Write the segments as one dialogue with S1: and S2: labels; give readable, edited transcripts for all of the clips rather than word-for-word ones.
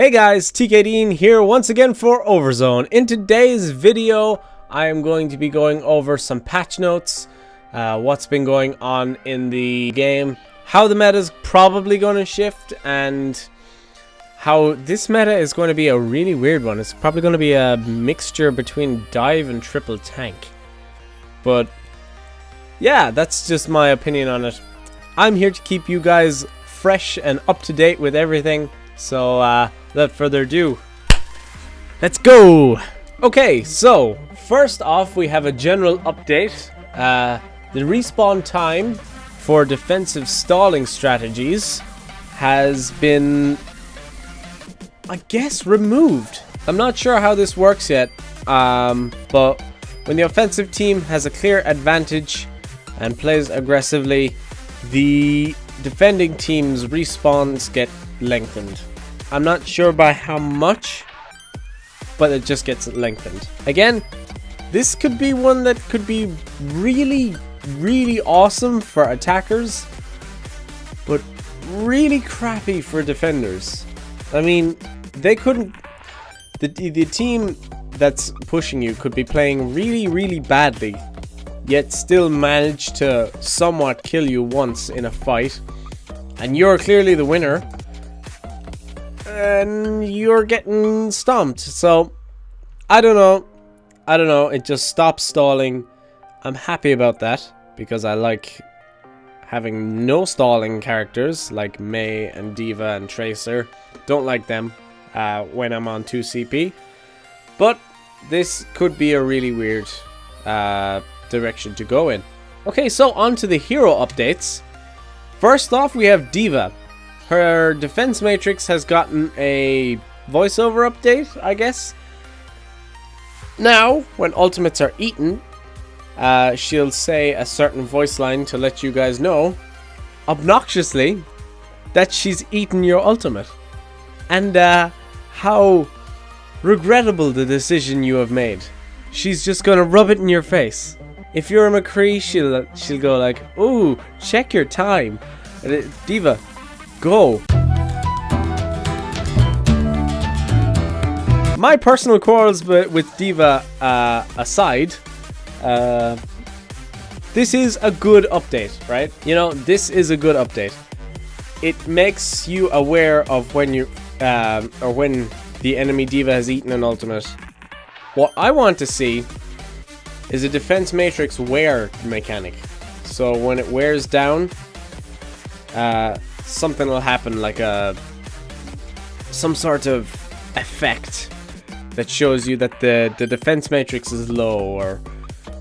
S1: Hey guys, Tkdean here once again for OverZone. In today's video, I am going to be going over some patch notes, what's been going on in the game, how the meta is probably going to shift, and how this meta is going to be a really weird one. It's probably going to be a mixture between dive and triple tank. But yeah, that's just my opinion on it. I'm here to keep you guys fresh and up to date with everything. So without further ado, let's go! Okay, so first off we have a general update. The respawn time for defensive stalling strategies has been, I guess, removed. I'm not sure how this works yet, but when the offensive team has a clear advantage and plays aggressively, the defending team's respawns get lengthened. I'm not sure by how much, but it just gets lengthened. Again, this could be one that could be really, really awesome for attackers, but really crappy for defenders. I mean, they couldn't... The team that's pushing you could be playing really, really badly, yet still manage to somewhat kill you once in a fight, and you're clearly the winner, and you're getting stomped. So I don't know, it just stops stalling. I'm happy about that because I like having no stalling characters like Mei and Deva and Tracer. Don't like them when I'm on 2 CP, but this could be a really weird direction to go in. Okay, so on to the hero updates. First off, we have Deva. Her defense matrix has gotten a voiceover update, I guess. Now, when ultimates are eaten, she'll say a certain voice line to let you guys know, obnoxiously, that she's eaten your ultimate. And how regrettable the decision you have made. She's just gonna rub it in your face. If you're a McCree, she'll go like, "Ooh, check your time." Deva, go. My personal quarrels with Deva aside, this is a good update, right? You know, this is a good update. It makes you aware of when you or when the enemy Deva has eaten an ultimate. What I want to see is a defense matrix wear mechanic. So when it wears down, something will happen, like some sort of effect that shows you that the defense matrix is low, or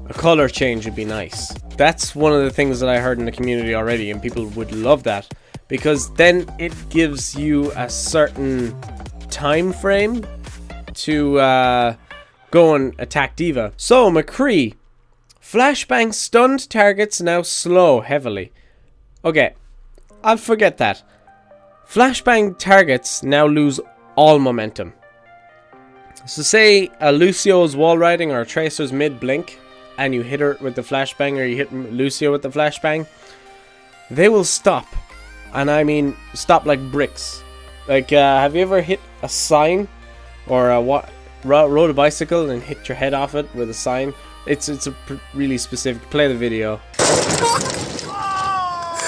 S1: a color change would be nice. That's one of the things that I heard in the community already, and people would love that, because then it gives you a certain time frame to go and attack Deva. So McCree, flashbang stunned targets now slow heavily. Okay, I'll forget that. Flashbang targets now lose all momentum. So say a Lucio's wall riding or a Tracer's mid blink, and you hit her with the flashbang, or you hit Lucio with the flashbang, they will stop. And I mean stop like bricks. Like, have you ever hit a sign or rode a bicycle and hit your head off it with a sign? It's a really specific. Play the video.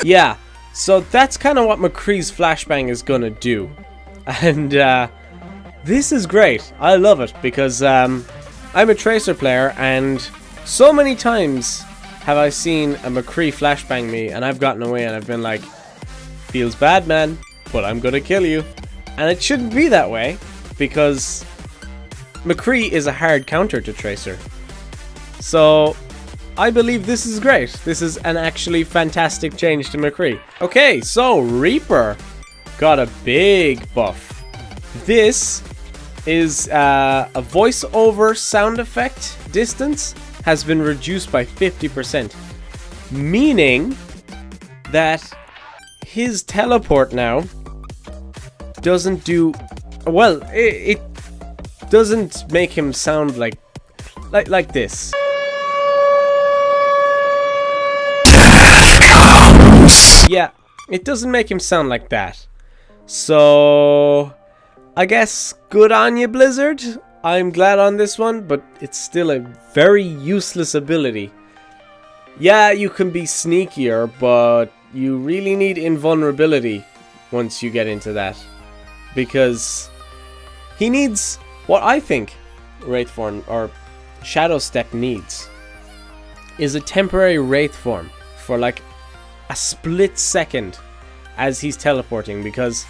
S1: Yeah. So that's kind of what McCree's flashbang is gonna do, and this is great. I love it because I'm a Tracer player, and so many times have I seen a McCree flashbang me, and I've gotten away, and I've been like, feels bad, man, but I'm gonna kill you. And it shouldn't be that way, because McCree is a hard counter to Tracer. So I believe this is great. This is an actually fantastic change to McCree. Okay, so Reaper got a big buff. This is a voiceover sound effect distance has been reduced by 50%, meaning that his teleport now doesn't do well. It doesn't make him sound like this. Yeah, it doesn't make him sound like that. So I guess good on you, Blizzard. I'm glad on this one, but it's still a very useless ability. Yeah, you can be sneakier, but you really need invulnerability once you get into that. Because he needs what I think Wraith form or Shadow Step needs is a temporary Wraith form for like a split second as he's teleporting, because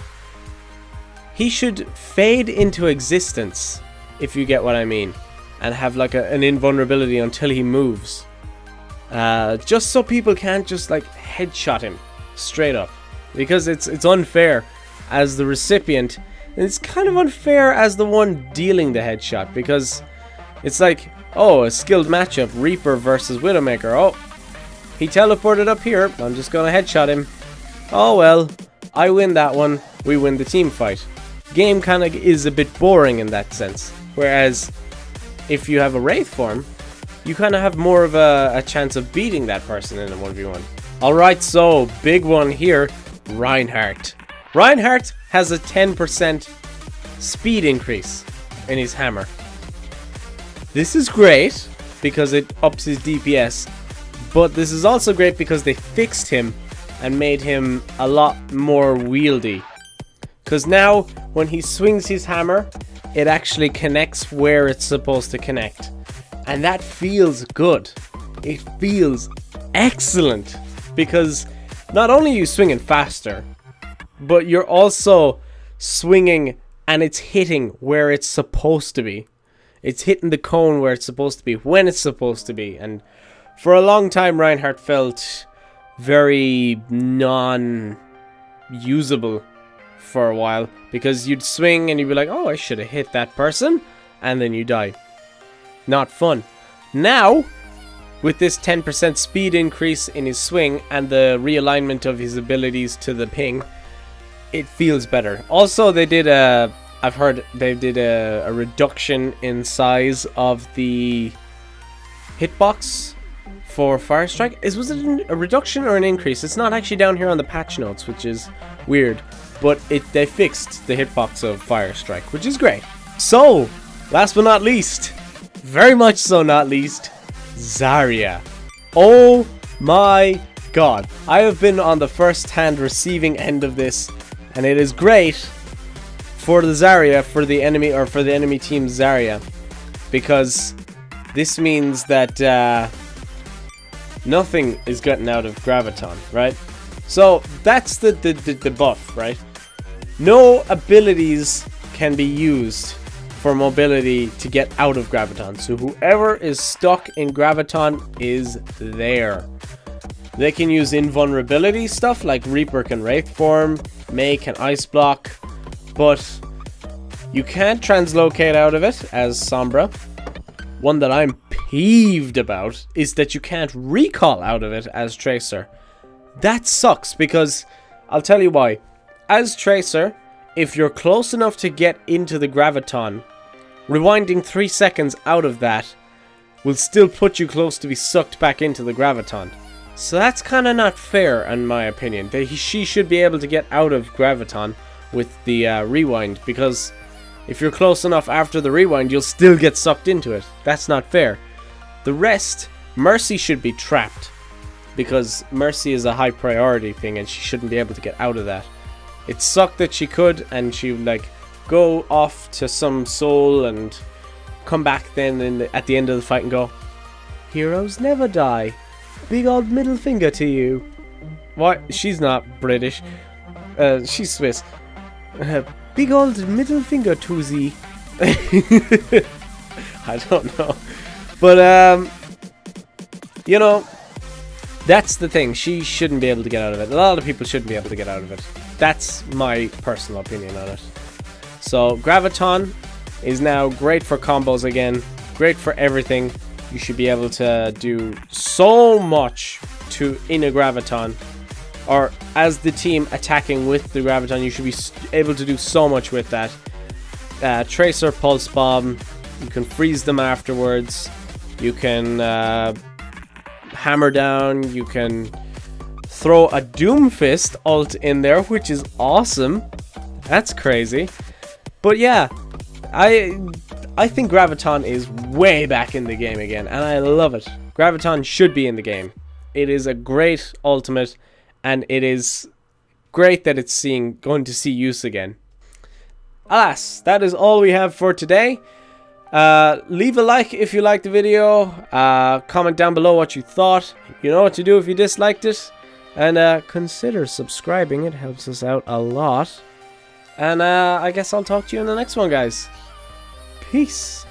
S1: he should fade into existence, if you get what I mean, and have like an invulnerability until he moves. Just so people can't just like headshot him straight up, because it's unfair as the recipient, and it's kind of unfair as the one dealing the headshot, because it's like, oh, a skilled matchup, Reaper versus Widowmaker. Oh, he teleported up here, I'm just gonna headshot him. Oh well, I win that one, we win the team fight. Game kind of is a bit boring in that sense, whereas if you have a Wraith form, you kind of have more of a chance of beating that person in a 1v1. Alright, so big one here, Reinhardt. Reinhardt has a 10% speed increase in his hammer. This is great because it ups his DPS, but this is also great because they fixed him and made him a lot more wieldy. Because now, when he swings his hammer, it actually connects where it's supposed to connect. And that feels good. It feels excellent. Because not only are you swinging faster, but you're also swinging and it's hitting where it's supposed to be. It's hitting the cone where it's supposed to be, when it's supposed to be. And for a long time, Reinhardt felt very non-usable for a while, because you'd swing and you'd be like, oh, I should have hit that person, and then you die. Not fun. Now, with this 10% speed increase in his swing and the realignment of his abilities to the ping, it feels better. Also, they did I've heard they did a reduction in size of the hitbox for Firestrike. Was it a reduction or an increase? It's not actually down here on the patch notes, which is weird. But they fixed the hitbox of Firestrike, which is great. So, last but not least, very much so not least, Zarya. Oh my god. I have been on the first-hand receiving end of this, and it is great for the Zarya, for the enemy team Zarya, because this means that nothing is getting out of Graviton, right? So that's the buff, right? No abilities can be used for mobility to get out of Graviton. So whoever is stuck in Graviton is there. They can use invulnerability stuff like Reaper can Wraith form, Mei can Ice block, but you can't translocate out of it as Sombra. One that I'm peeved about is that you can't recall out of it as Tracer. That sucks, because I'll tell you why. As Tracer, if you're close enough to get into the Graviton, rewinding 3 seconds out of that will still put you close to be sucked back into the Graviton. So that's kind of not fair, in my opinion. She should be able to get out of Graviton with the rewind, because if you're close enough after the rewind, you'll still get sucked into it. That's not fair. The rest, Mercy should be trapped, because Mercy is a high priority thing and she shouldn't be able to get out of that. It sucked that she could, and she would like go off to some soul and come back then at the end of the fight and go, heroes never die. Big old middle finger to you. What? She's not British. She's Swiss. Big old middle finger to thee. I don't know. But, you know, that's the thing. She shouldn't be able to get out of it. A lot of people shouldn't be able to get out of it. That's my personal opinion on it. So, Graviton is now great for combos again. Great for everything. You should be able to do so much in a Graviton. Or as the team attacking with the Graviton, you should be able to do so much with that. Tracer Pulse Bomb. You can freeze them afterwards. You can hammer down. You can throw a Doomfist ult in there, which is awesome. That's crazy. But yeah, I think Graviton is way back in the game again, and I love it. Graviton should be in the game. It is a great ultimate, and it is great that it's going to see use again. Alas, that is all we have for today. Leave a like if you liked the video. Comment down below what you thought. You know what to do if you disliked it. And consider subscribing. It helps us out a lot. And I guess I'll talk to you in the next one, guys. Peace.